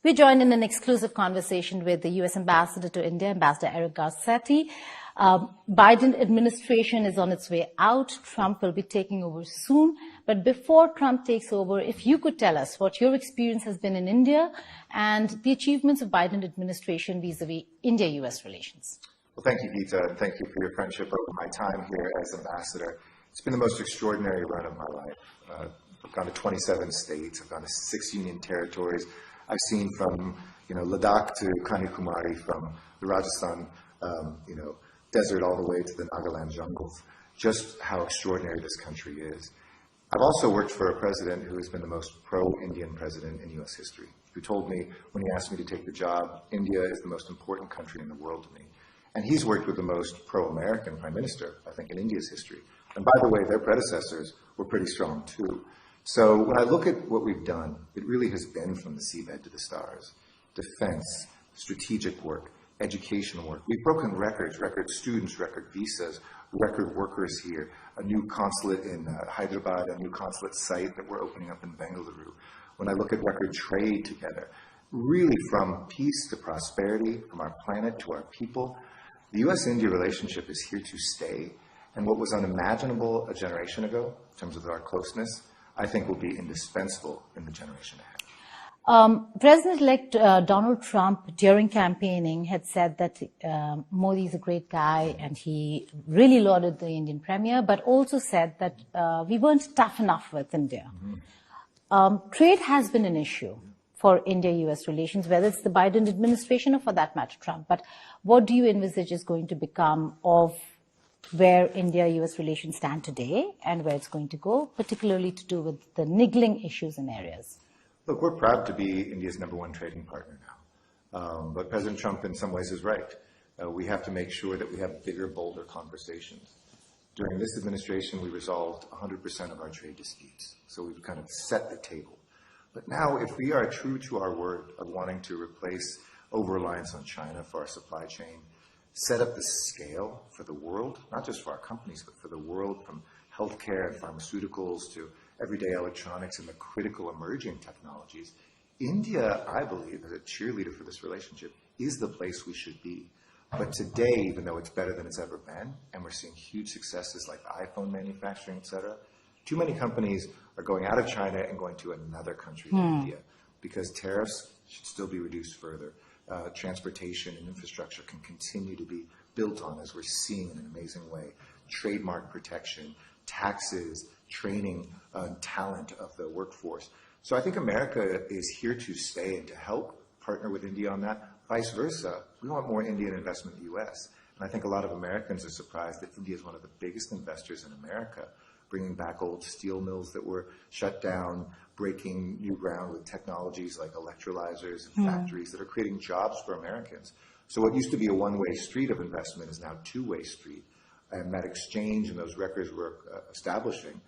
We joined in an exclusive conversation with the U.S. Ambassador to India, Ambassador Garcetti. Biden administration is on its way out. Trump will be taking over soon. But before Trump takes over, if you could tell us what your experience has been in India and the achievements of Biden administration vis-a-vis India-U.S. relations. Well, thank you, Geeta, and thank you for your friendship over my time here as ambassador. It's been the most extraordinary run of my life. I've gone to 27 states. I've gone to 6 union territories. I've seen from, Ladakh to Kanyakumari, from the Rajasthan, desert all the way to the Nagaland jungles, just how extraordinary this country is. I've also worked for a president who has been the most pro-Indian president in U.S. history, who told me when he asked me to take the job, India is the most important country in the world to me. And he's worked with the most pro-American prime minister, I think, in India's history. And by the way, their predecessors were pretty strong too. So when I look at what we've done, it really has been from the seabed to the stars. Defense, strategic work, education work. We've broken records, record students, record visas, record workers here, a new consulate in Hyderabad, a new consulate site that we're opening up in Bengaluru. When I look at record trade together, really from peace to prosperity, from our planet to our people, the U.S.-India relationship is here to stay. And what was unimaginable a generation ago, in terms of our closeness, I think will be indispensable in the generation ahead. President-elect Donald Trump, during campaigning, had said that Modi is a great guy and he really lauded the Indian premier, but also said that we weren't tough enough with India. Mm-hmm. Trade has been an issue for India-U.S. relations, whether it's the Biden administration or for that matter Trump. But what do you envisage is going to become of where India-U.S. relations stand today and where it's going to go, particularly to do with the niggling issues and areas? Look, we're proud to be India's #1 trading partner now. But President Trump in some ways is right. We have to make sure that we have bigger, bolder conversations. During this administration, we resolved 100% of our trade disputes. So we've kind of set the table. But now, if we are true to our word of wanting to replace over-reliance on China for our supply chain, set up the scale for the world, not just for our companies, but for the world, from healthcare and pharmaceuticals to everyday electronics and the critical emerging technologies, India, I believe, as a cheerleader for this relationship, is the place we should be. But today, even though it's better than it's ever been, and we're seeing huge successes like iPhone manufacturing, et cetera, too many companies are going out of China and going to another country, India, because tariffs should still be reduced further. Transportation and infrastructure can continue to be built on, as we're seeing in an amazing way. Trademark protection, taxes, training, talent of the workforce. So I think America is here to stay and to help partner with India on that. Vice versa, we want more Indian investment in the U.S. And I think a lot of Americans are surprised that India is one of the biggest investors in America, bringing back old steel mills that were shut down, breaking new ground with technologies like electrolyzers and factories that are creating jobs for Americans. So what used to be a one-way street of investment is now a two-way street. And that exchange and those records we're establishing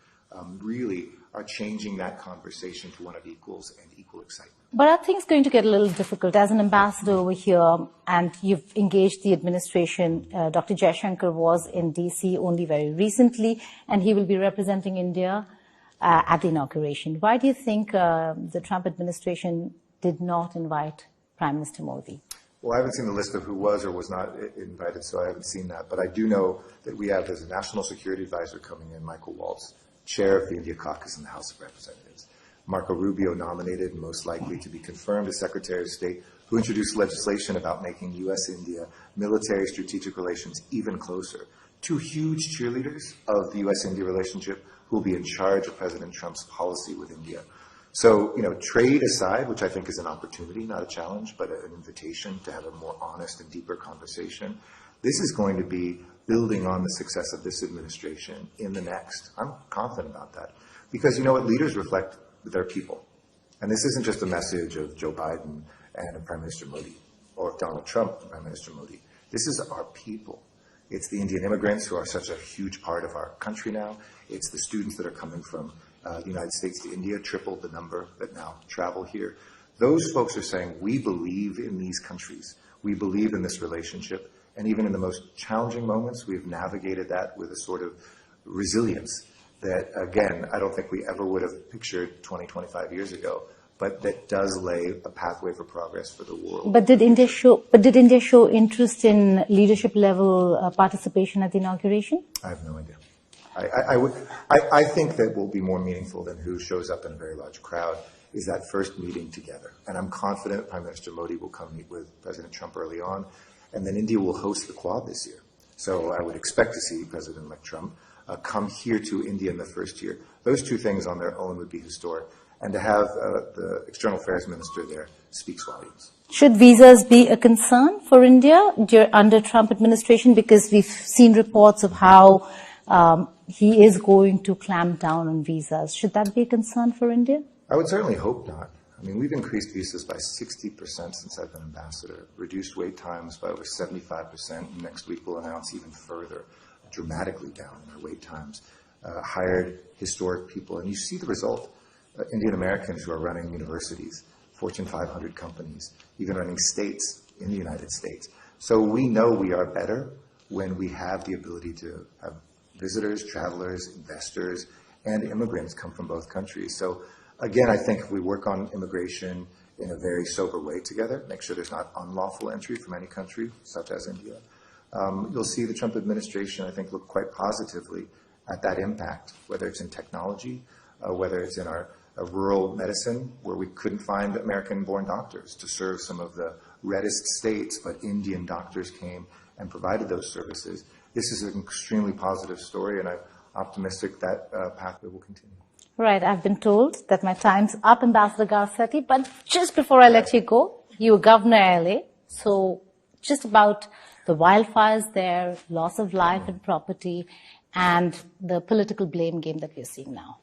really are changing that conversation to one of equals and equal excitement. But are things going to get a little difficult? As an ambassador over here, and you've engaged the administration, Dr. Jaishankar was in D.C. only very recently, and he will be representing India at the inauguration. Why do you think the Trump administration did not invite Prime Minister Modi? Well, I haven't seen the list of who was or was not invited, so I haven't seen that. But I do know that we have, as a national security advisor coming in, Michael Waltz, chair of the India caucus in the House of Representatives. Marco Rubio nominated and most likely to be confirmed as Secretary of State, who introduced legislation about making U.S.-India military strategic relations even closer. 2 huge cheerleaders of the U.S.-India relationship who will be in charge of President Trump's policy with India. So, trade aside, which I think is an opportunity, not a challenge, but an invitation to have a more honest and deeper conversation, this is going to be building on the success of this administration in the next. I'm confident about that. Because you know what? Leaders reflect their people. And this isn't just a message of Joe Biden and Prime Minister Modi, or of Donald Trump and Prime Minister Modi. This is our people. It's the Indian immigrants who are such a huge part of our country now. It's the students that are coming from the United States to India, tripled the number that now travel here. Those folks are saying, we believe in these countries. We believe in this relationship. And even in the most challenging moments, we've navigated that with a sort of resilience that, again, I don't think we ever would have pictured 20, 25 years ago. but that does lay a pathway for progress for the world. But did India show interest in leadership level participation at the inauguration? I have no idea. I think that will be more meaningful than who shows up in a very large crowd is that first meeting together. And I'm confident Prime Minister Modi will come meet with President Trump early on, and then India will host the Quad this year. So I would expect to see President-elect Trump come here to India in the first year. Those two things on their own would be historic. And to have the External Affairs Minister there speaks volumes. Should visas be a concern for India under Trump administration? Because we've seen reports of how he is going to clamp down on visas. Should that be a concern for India? I would certainly hope not. I mean, we've increased visas by 60% since I've been ambassador, reduced wait times by over 75%. And next week we'll announce even further, dramatically down in our wait times, hired historic people. And you see the result. Indian Americans who are running universities, Fortune 500 companies, even running states in the United States. So we know we are better when we have the ability to have visitors, travelers, investors, and immigrants come from both countries. So again, I think if we work on immigration in a very sober way together, make sure there's not unlawful entry from any country, such as India, you'll see the Trump administration, I think, look quite positively at that impact, whether it's in technology, whether it's in our rural medicine, where we couldn't find American-born doctors to serve some of the reddest states, but Indian doctors came and provided those services. This is an extremely positive story, and I'm optimistic that pathway will continue. Right, I've been told that my time's up, Ambassador Garcetti, but just before I let you go, you were Governor LA, so just about the wildfires there, loss of life and property, and the political blame game that we're seeing now.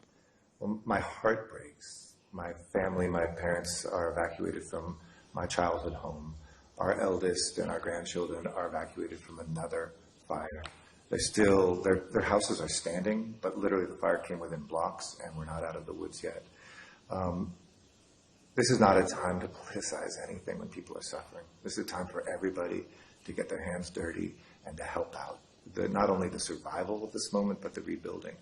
Well, my heart breaks. My family, my parents are evacuated from my childhood home. Our eldest and our grandchildren are evacuated from another fire. Their houses are standing, but literally the fire came within blocks, and we're not out of the woods yet. This is not a time to politicize anything when people are suffering. This is a time for everybody to get their hands dirty and to help out. Not only the survival of this moment, but the rebuilding.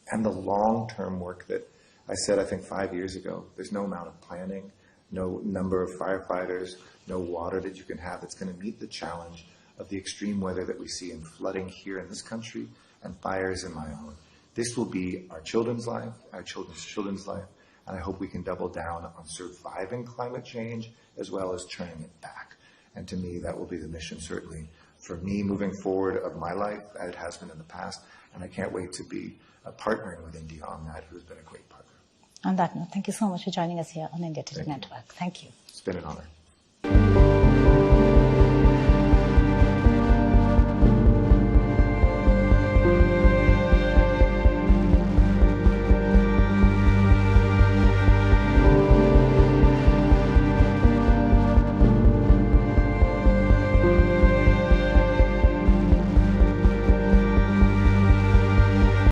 And the long-term work that I said, I think 5 years ago, there's no amount of planning, no number of firefighters, no water that you can have that's going to meet the challenge of the extreme weather that we see in flooding here in this country and fires in my own. This will be our children's life, our children's children's life, and I hope we can double down on surviving climate change as well as turning it back. And to me, that will be the mission, certainly, for me moving forward of my life, as it has been in the past, and I can't wait to be partnering with India on that, who's been a great partner. On that note, thank you so much for joining us here on India Today Network. Thank you. It's been an honor.